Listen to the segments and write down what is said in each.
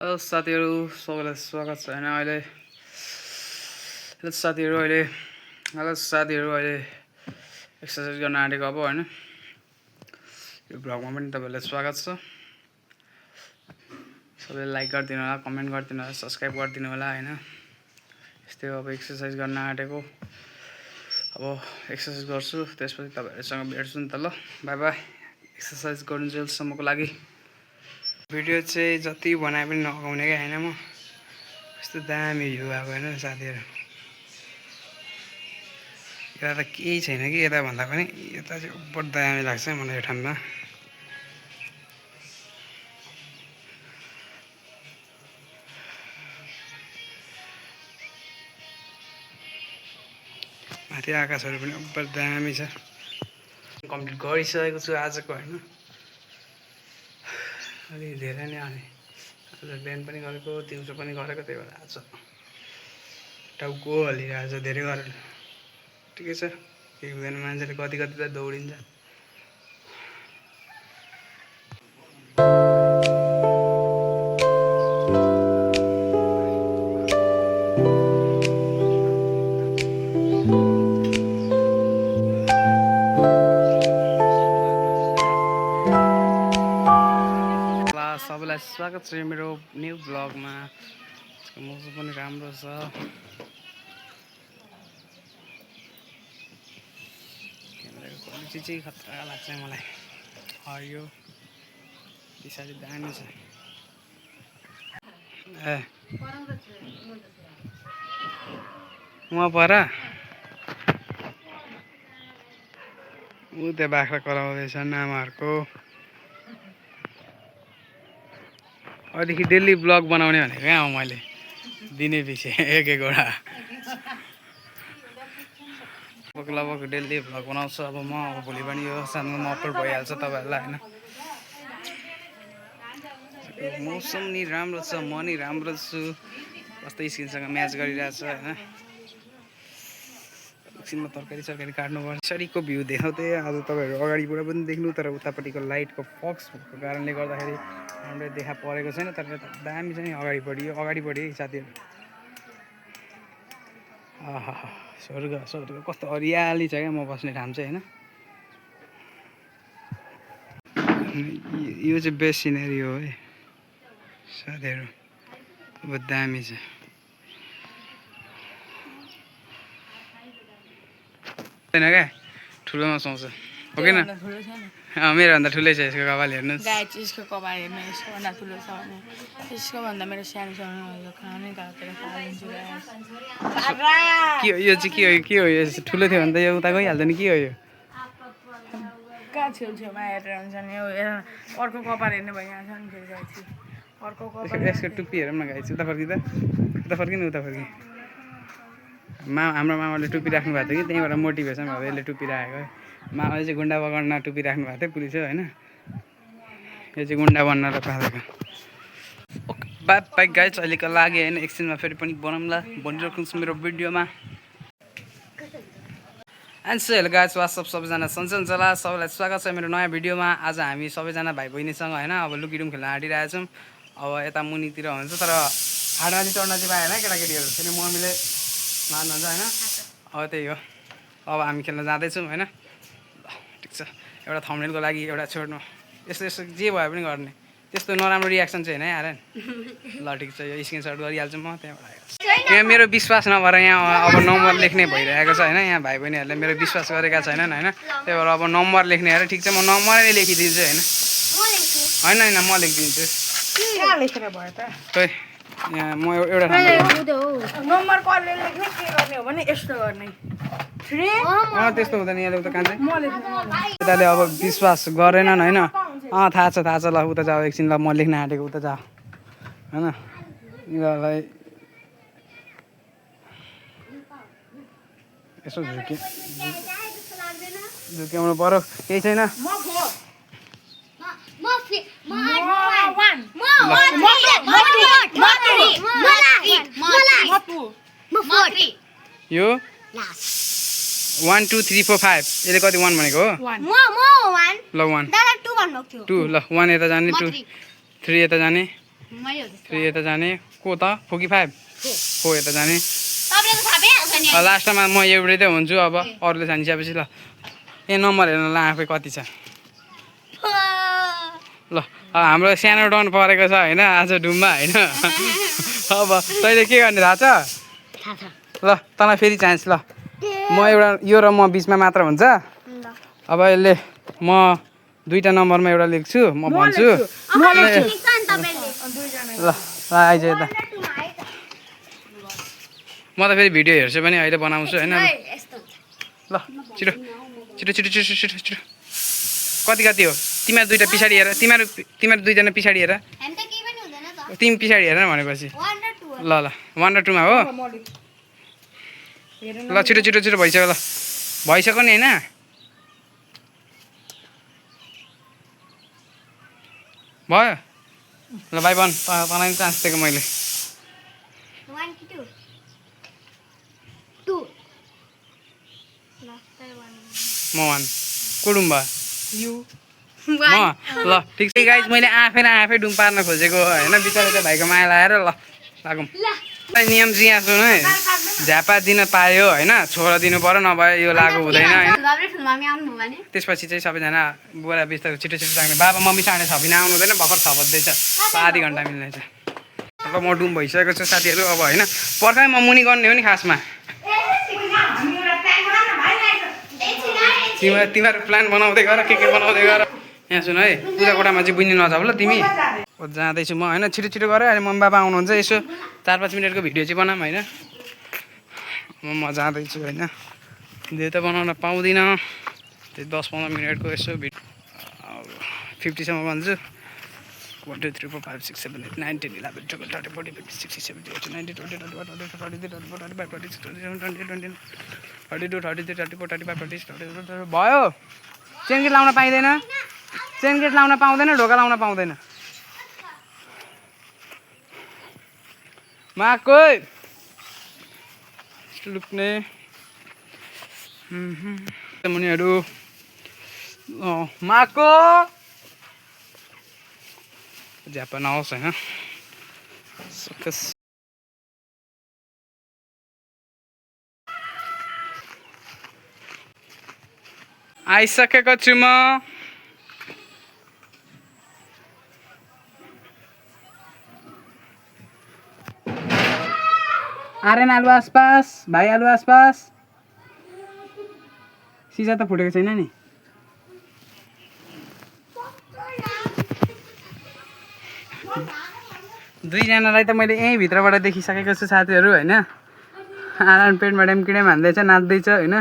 Hello साथीहरू सबैलाई स्वागत छ होइन अहिले एक्सर्साइज गर्न आँटेको अब होइन यो भ्लगमा पनि तपाईँहरूलाई स्वागत छ। सबैले लाइक गरिदिनु होला, कमेन्ट गरिदिनु होला, सब्सक्राइब गरिदिनु होला होइन। यस्तै अब एक्सर्साइज गर्न आँटेको, अब एक्सर्साइज गर्छु त्यसपछि तपाईँहरूसँग भेट्छु नि त। ल बाई बाई। एक्सर्साइज गर्नुजेलसम्मको लागि भिडियो चाहिँ जति बनाए पनि नगाउने क्या होइन। म यस्तो दामी भ्यू आएको होइन साथीहरू। यता त केही छैन कि यता भन्दा पनि यता चाहिँ उपर दामी लाग्छ मलाई यो ठाउँमा। माथि आकाशहरू पनि उपर दामी छ। कम्प्लिट गरिसकेको छु आजको होइन। अलि धेरै नै अनि आज बिहान पनि गरेको, दिउँसो पनि गरेको, त्यही भएर आज टाउको हल्लिरहेको छ धेरै गरेर। ठिकै छ, केही हुँदैन, मान्छेले कति कति त दौडिन्छ। सबैलाई स्वागत छ मेरो न्यू ब्लगमा। मौसम पनि राम्रो छ। क्यामेराको क्वालिटी चाहिँ खतरा लाग्छ मलाई। हरियो पछाडि दामी छ। ए उहाँ पर ऊ त्यो बाख्रा कराउँदैछन् आमाहरूको। अहिलेदेखि डेली ब्लग बनाउने भनेको क्या मैले दिने पछि एक एकवटा लगभग डेली भ्लग बनाउँछु। अब म भोलि पनि यो सानोमा अपलोड भइहाल्छ तपाईँहरूलाई होइन। मौसम नि राम्रो छ, म नि राम्रो छु, कस्तै स्किनसँग म्याच गरिरहेछ होइन। एकछिनमा तरकारी सरकारी काट्नुपर्छ। पछाडिको भ्यू देखाउँदै आज तपाईँहरू अगाडिबाट पनि देख्नु, तर उतापट्टिको लाइटको फक्स भएको कारणले गर्दाखेरि राम्रै देखा परेको छैन। तर दामी छ नि अगाडिपट्टि साथीहरू। आहा स्वर्ग स्वर्ग कस्तो हरियाली छ क्या म बस्ने ठाउँ चाहिँ होइन। यो चाहिँ बेस्ट सिनेरी हो है साथीहरू, बहुत दामी छ। छैन क्या ठुलोमा सुहाउँछ हो कि न? मेरोभन्दा ठुलै छ यसको कपाल हेर्नुहोस्। यसको कपाल हेर्नु, यसकोभन्दा ठुलो छ भने यसको भन्दा मेरो सानो सानो खानै काटेर खाइदिन्छु। के हो यो चाहिँ? के हो यो? ठुलो थियो भने त यो उता गइहाल्दैन। के हो यो? कहाँ छेउछेउमा हेरेर हुन्छ नि। यो अर्को कपाल हेर्ने भइरहेको छ नि फेरि गाइछि। अर्को कपाल यसको टुप्पी हेरौँ न गाइछि। उता फर्किँदा उता फर्किनु, उता फर्कि। हाम्रो मामाले टुप्पी राख्नु भएको थियो कि त्यहीँबाट मोटिभेसन भएर यसले टुप्पी राखेको है। मामाले चाहिँ गुन्डा पकड्न टुप्पी राख्नु भएको थियो पुलिस होइन। यो चाहिँ गुन्डा बन्न र पालेको। ओके बाई बाई गाइज, अहिलेको लागि होइन। एकछिनमा फेरि पनि बनाउँला, भनिरहेको छु मेरो भिडियोमा। एन्ड हेलो गाइज, वाट्सअप सबैजना सन्चै हुन्छ होला। सबैलाई स्वागत छ मेरो नयाँ भिडियोमा। आज हामी सबैजना भाइ बहिनीसँग होइन अब लुकीडुम खेल्न आँटिरहेछौँ। अब यता मुनितिर हुन्छ, तर हाडमाथि चढ्न चाहिँ पाएन केटाकेटीहरू, फेरि मम्मीले मार्नुहुन्छ होइन। अब त्यही हो, अब हामी खेल्न जाँदैछौँ होइन। ठिक छ, एउटा थम्बनेलको लागि एउटा छोड्नु, यस्तो यस्तो जे भए पनि गर्ने। त्यस्तो नराम्रो रियाक्सन चाहिँ होइन है आर्यन। ल ठिक छ, यो स्क्रिनसट गरिहाल्छु म त्यहाँबाट। यहाँ मेरो विश्वास नभएर यहाँ अब नम्बर लेख्ने भइरहेको छ होइन। यहाँ भाइ बहिनीहरूले मेरो विश्वास गरेका छैनन् होइन। त्यही भएर अब नम्बर लेख्ने अरे। ठिक छ, म नम्बरै लेखिदिन्छु होइन। होइन म लेखिदिन्छु। खोइ यहाँ म एउटा नम्बर कसले लेख्ने के गर्ने हो भने यस्तो गर्ने। त्यस्तो हुँदैन यहाँले उता कान्छ यताले अब विश्वास गरेनन् होइन। थाहा छ ल उता जाऊ एकछिन। ल म लेख्न आँटेको, उता जाऊ होइन। यिनीहरूलाई यसो झुक्याउनु पऱ्यो, केही छैन। यो 1 2 3 4 5 यसले कति 1 भनेको हो? ल 1 2 ल 1 यता जाने, 2 3 यता जाने, फेरि यता जाने को त 45 को यता जाने लास्टमा म एउटै त हुन्छु अब अरूले जानिसकेपछि ल यहाँ नम्बर हेर्न ल आफै कति छ ल हाम्रो सानो डन परेको छ होइन आज डुममा होइन अब तैँले के गर्ने थाहा छ ल तँलाई फेरि चान्स ल म एउटा यो र म बिचमा मात्र हुन्छ अब यसले म दुईवटा नम्बरमा एउटा लेख्छु म भन्छु ल आइज यता म त फेरि भिडियो हेर्छु पनि अहिले बनाउँछु होइन ल छिटो छिटो छिटो छिटो छिटो छिटो कति कति हो तिमीहरू दुइटा पछाडि हेर तिमीहरू दुईजना पछाडि हेर तिमी पछाडि हेर भनेपछि ल ल 1 र 2 मा हो ल छिटो छिटो छिटो भइसक्यो ल भइसक्यो नि होइन भयो ल भाइ भन तँलाई चान्स दिएको मैले म वान कुडुम भयो ल ठिक छ गाइज मैले आफै डुम पार्न खोजेको होइन बिचरा त्यो भाइको माया लगाएर ल लागौँ नियम चाहिँ यहाँ सुन है झ्यापा दिन पायो होइन छोरा दिनु पऱ्यो नभए यो लागु हुँदैन होइन त्यसपछि चाहिँ सबैजना बुढा बिस्तारै छिटो छिटो राख्ने बाबा मम्मी साढे 6 बिना आउनु हुँदैन भर्खर 6 बज्दैछ आधी घन्टा मिल्नेछ अब म डुम भइसकेको छु साथीहरू अब होइन पर्खाइ म मुनि गर्ने हो नि खासमा तिमीहरू प्लान बनाउँदै गर के बनाउँदै गर यहाँ सुन है पूजा कोठामा चाहिँ बुझ्ने नजाऊ ल तिमी जाँदैछु म होइन छिटो छिटो गर अहिले मम्मी बाबा आउनुहुन्छ यसो 4-5 मिनटको भिडियो चाहिँ बनाऊँ होइन म जाँदैछु होइन भिडियो त बनाउन पाउँदिनँ त्यो 10-15 मिनटको यसो भिडियो 50 सम्म भन्छु 1 2 3 4 5 6 7 8 9 10 11 12 13 14 15 16 17 18 19 20 21 22 23 24 25 26 27 28 29 30 32 33 34 35 40 भयो चेन गेट लाउन पाइँदैन चेन गेट लाउन पाउँदैन ढोका लाउन पाउँदैन माको लुक्ने मुनिहरू माको झ्यापा नहोस् होइन सकस आइसकेको छु म आर्यन आलु आसपास भाइ आलु आसपास सिसा त फुटेको छैन नि दुईजनालाई त मैले यहीँ भित्रबाट देखिसकेको छु साथीहरू होइन आराम पेटमा डेमकिडे हान्दैछ नाच्दैछ होइन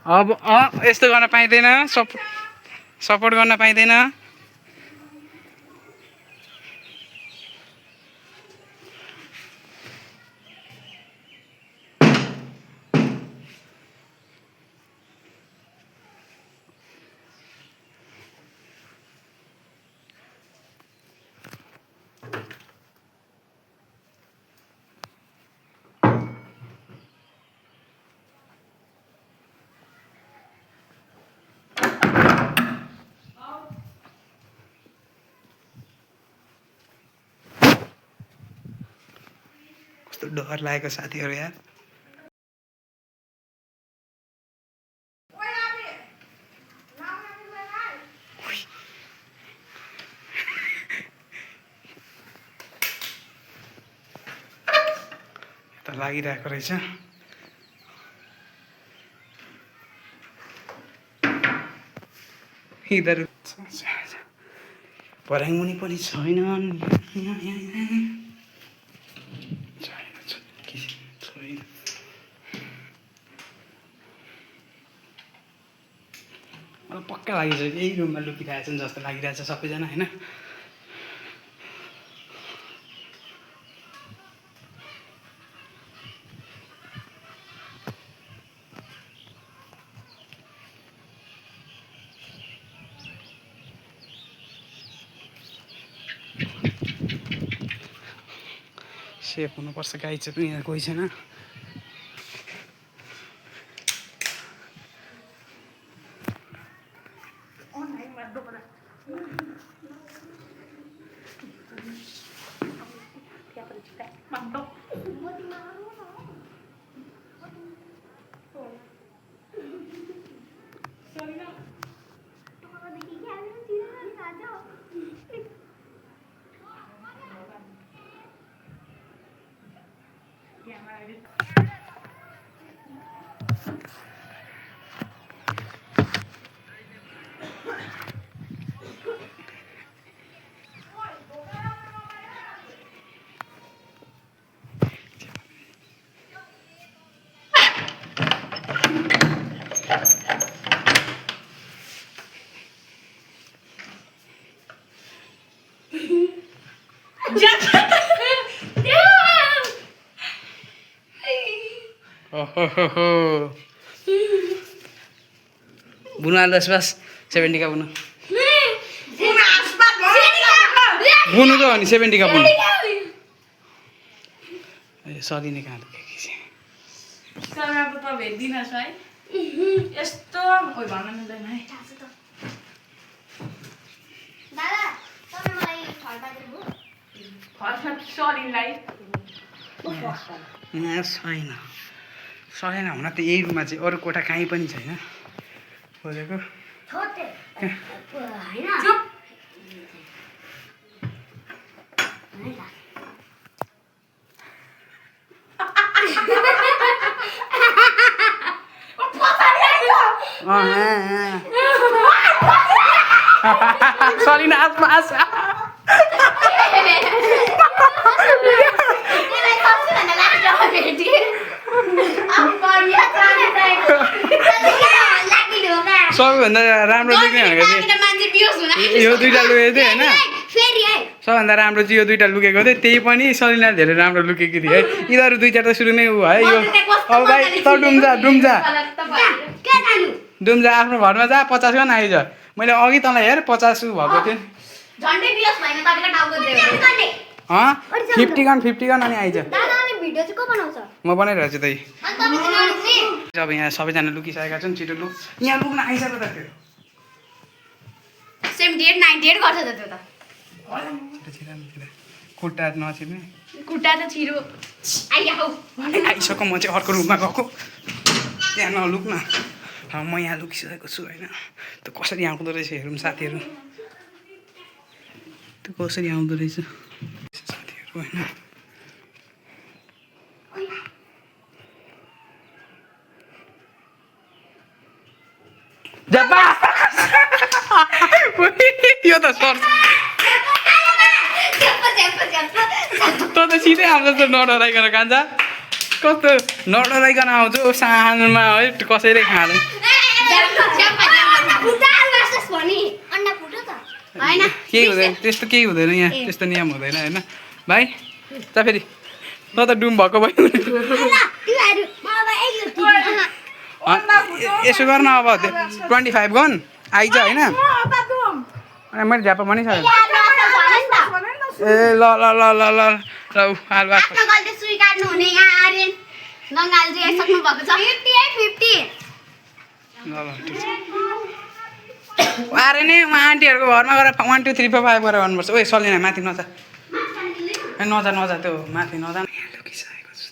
अब यस्तो गर्न पाइँदैन सपोर्ट गर्न पाइँदैन कस्तो डर लागेको साथीहरू यार त लागिरहेको रहेछ यिनीहरू भर्याङमुनि पनि छैनन् मलाई पक्का लागिसक्यो यही रुममा लुकिरहेछन् जस्तो लागिरहेछ सबैजना होइन सेफ हुनुपर्छ गाई चाहिँ पनि यहाँ कोही छैन बुनु आलु बस 70 का बुनु बुनु त हो नि 70 का बुनु सरी नै कहाँ अब त भेट्दिनस् है यस्तो ओइ भन्न मिल्दैन है सरीलाई छैन सकेन हुन त यही रुममा चाहिँ अरू कोठा कहीँ पनि छैन बोलेको सरी न आसमा आस सबैभन्दा राम्रो देख्ने भनेको चाहिँ यो दुईटा लुकेको थियो होइन सबभन्दा राम्रो चाहिँ यो दुईटा लुकेको थियो त्यही पनि सलिना धेरै राम्रो लुकेकी थिए है यिनीहरू दुईटा त सुरु नै ऊ है यो अब भाइ त डुम्जा आफ्नो घरमा जा 50 गन आइज मैले अघि तँलाई हेर 50 भएको थियो 50 गन अनि आइज म बनाइरहेको छु त अब यहाँ सबैजना लुकिसकेका छन् छिटो लुक यहाँ लुक्न आइसक्यो त त्यो 78 98 गर्छ त त्यो त खुट्टा नछिर्ने खुट्टा त छिरो आइयाउ आइसक्यो म चाहिँ अर्को रुममा गएको त्यहाँ नलुक न म यहाँ लुकिसकेको छु होइन त्यो कसरी आउँदो रहेछ हेरौँ साथीहरू त्यो कसरी आउँदो रहेछ साथीहरू होइन यो त सर त सिधै आउँछ त नडराइकन कान्छ कस्तो नडराइकन आउँछ सानोमा है कसैले खाँदैन केही हुँदैन त्यस्तो केही हुँदैन यहाँ त्यस्तो नियम हुँदैन होइन भाइ त फेरि त डुम भएको भयो यसो गर्न अब 25 गन आइज होइन अनि मैले झ्यापा भनिसकेँ ए ल ल ल ल ल ल आलु अरे नि म आन्टीहरूको घरमा गएर 1 2 3 4 5 गरेर गर्नुपर्छ ओइ सलिना माथि नजा नजा नजा त्यो माथि नजा लुकिसकेको छु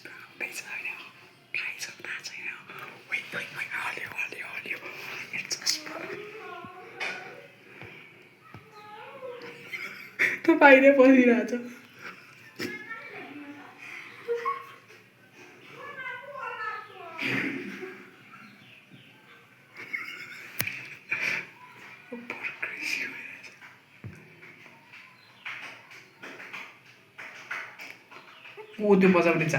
त बाहिर बसिरहेछ ऊ त्यो बजाउने छ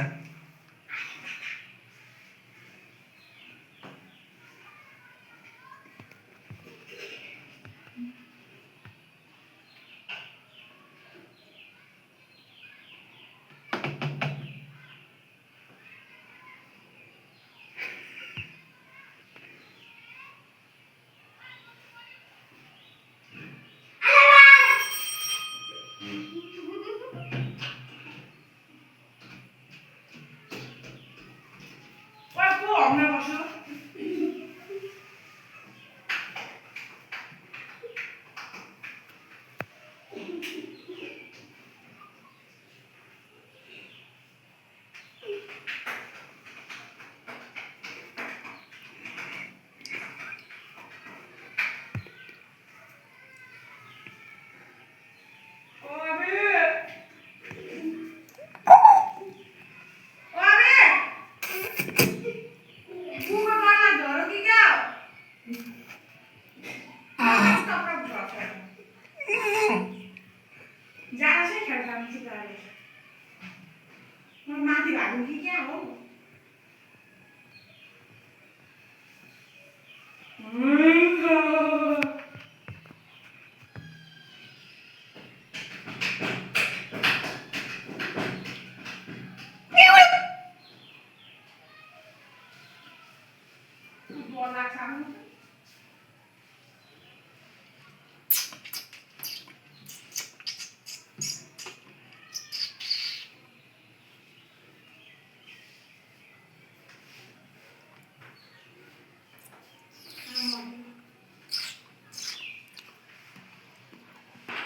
भइसकेको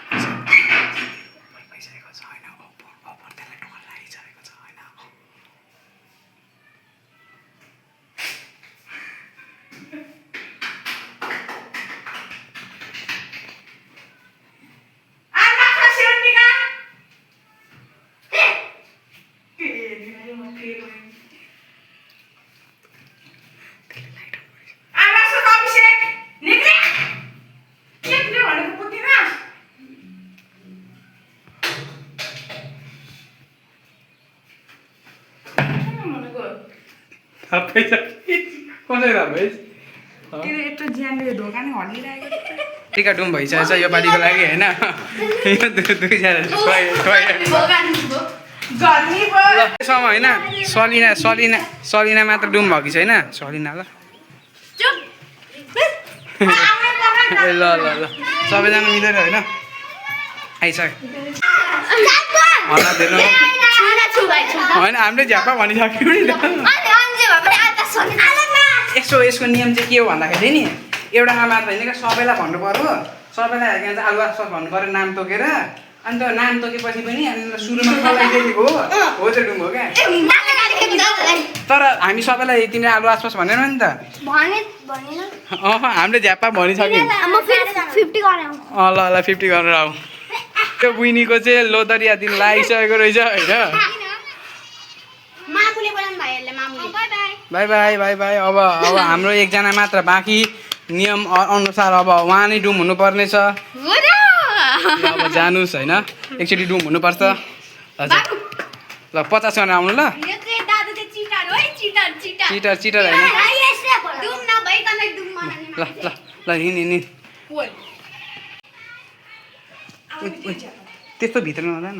छ होइन त्यसलाई ढुङ्गा लागिसकेको छ होइन टिका डुम भइसकेको छ यो पालिको लागि होइन दुईजना होइन सलिना मात्र डुम भएको छैन सलिना ल ल ल ल सबैजना मिलेर होइन आइसक्यो होइन हामीले झ्यापा भनिसक्यौँ नि यसको नियम चाहिँ के हो भन्दाखेरि नि एउटामा मात्र होइन क्या सबैलाई भन्नु पर्यो सबैलाई हेर्ने चाहिँ आलु आसपास भन्नु पऱ्यो नाम तोकेर अनि त्यो नाम तोकेपछि पनि अनि सुरुमा कसलाई देखेको हो त्यो डुम हो क्या तर हामी सबैलाई तिमीले आलु आसपास भनेन नि त हामीले झ्यापा भनिसक्यौँ ल ल 50 गरेर आऊ त्यो बुइनीको चाहिँ लोदरिया दिन लागिसकेको रहेछ होइन बाई बाई बाई बाई अब हाम्रो एकजना मात्र बाँकी नियम अनुसार अब उहाँ नै डुम हुनुपर्ने छ अब जानुहोस् होइन एकचोटि डुम हुनुपर्छ ल 50 जना आउनु ल चिटर होइन ल ल ल हिँड त्यस्तो भित्र नजान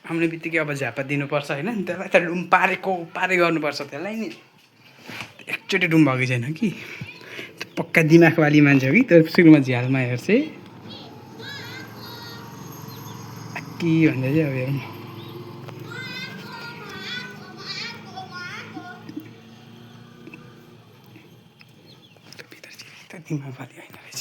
आउने बित्तिकै अब झ्यापा दिनुपर्छ होइन त्यसलाई त डुम पारे गर्नुपर्छ त्यसलाई नि एकचोटि डुम भएको छैन कि पक्का दिमागवाली मान्छे हो कि त्यो सुरुमा झ्यालमा हेर्छ के भन्दा चाहिँ अब हेरौँ दिमागवाली होइन रहेछ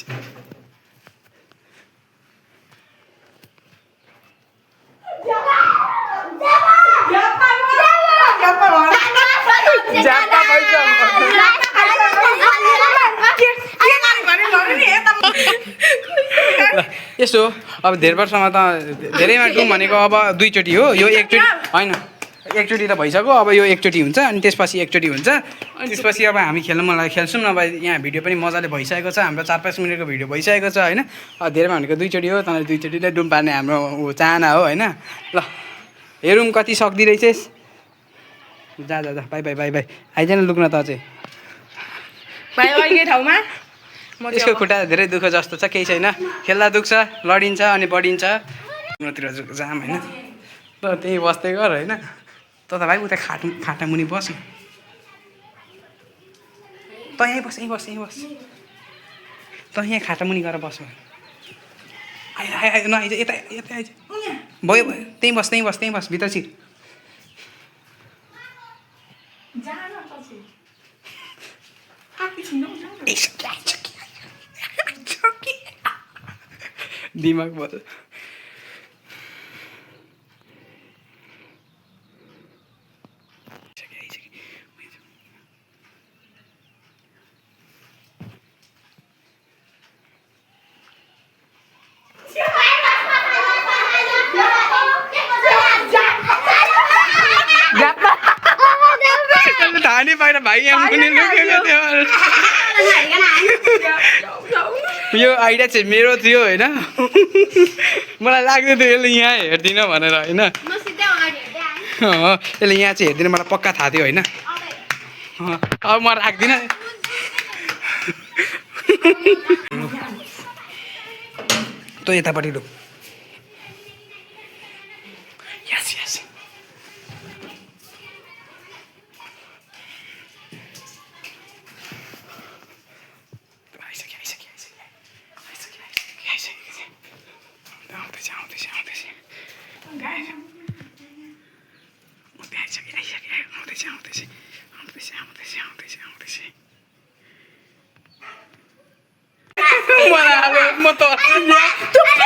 यस्तो अब धेरै वर्षमा त धेरैमा डुम भनेको अब दुईचोटि हो यो एकचोटि होइन एकचोटि त भइसक्यो अब यो एकचोटि हुन्छ अनि त्यसपछि एकचोटि हुन्छ त्यसपछि अब हामी खेल्नु मलाई खेल्छौँ नभए यहाँ भिडियो पनि मजाले भइसकेको छ हाम्रो 4-5 मिनटको भिडियो भइसकेको छ होइन धेरैमा भनेको दुईचोटि हो तँलाई दुईचोटिलाई डुम पार्ने हाम्रो चाहना हो होइन ल हेरौँ कति सक्दी रहेछस् जा बाई बाई बाई बाई आइज न लुक्न त चाहिँ यसको खुट्टा धेरै दुःख जस्तो छ केही छैन खेल्दा दुख्छ लडिन्छ अनि बढिन्छ तिर जाम होइन त त्यही बस्दै गर होइन त भाइ उता खाटा मुनि बस त यहीँ बस त यहाँ खाटा मुनि गएर बस नआइज यता आइज भयो त्यहीँ बस भित्र छिर दिमाग भयो धानी बाहिर भाइ यो आइडिया चाहिँ मेरो थियो होइन मलाई लाग्दै थियो यसले यहाँ हेर्दिनँ भनेर होइन यसले यहाँ चाहिँ हेर्दिनँ मलाई पक्का थाहा थियो होइन अब म राख्दिनँ त यतापट्टि डुब म त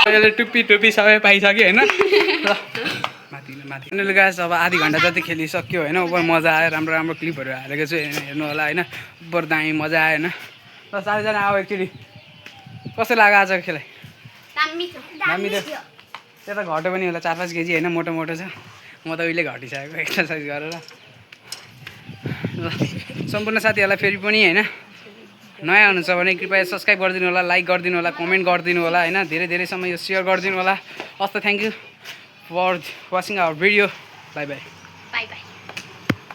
अहिले टुप्पी सबै पाइसक्यो होइन ल माथि उनीहरूले गाइस अब आधी घन्टा जति खेलिसक्यो होइन उपर मजा आयो राम्रो क्लिपहरू हालेको छु हेर्नु होला होइन उपर दामी मजा आयो होइन ल सबैजना अब एकचोटि कस्तो लाग्यो आजको खेलाइ दामी त त्यो त घट्यो पनि होला 4-5 केजी होइन मोटो छ म त उहिले घटिसकेको एक्सर्साइज गरेर ल सम्पूर्ण साथीहरूलाई फेरि पनि होइन नयाँ हुनुहुन्छ भने कृपया सब्सक्राइब गरिदिनु होला लाइक गरिदिनु होला कमेन्ट गरिदिनु होला होइन धेरैसम्म यो सेयर गरिदिनु होला हस् त thank you for watching our video bye by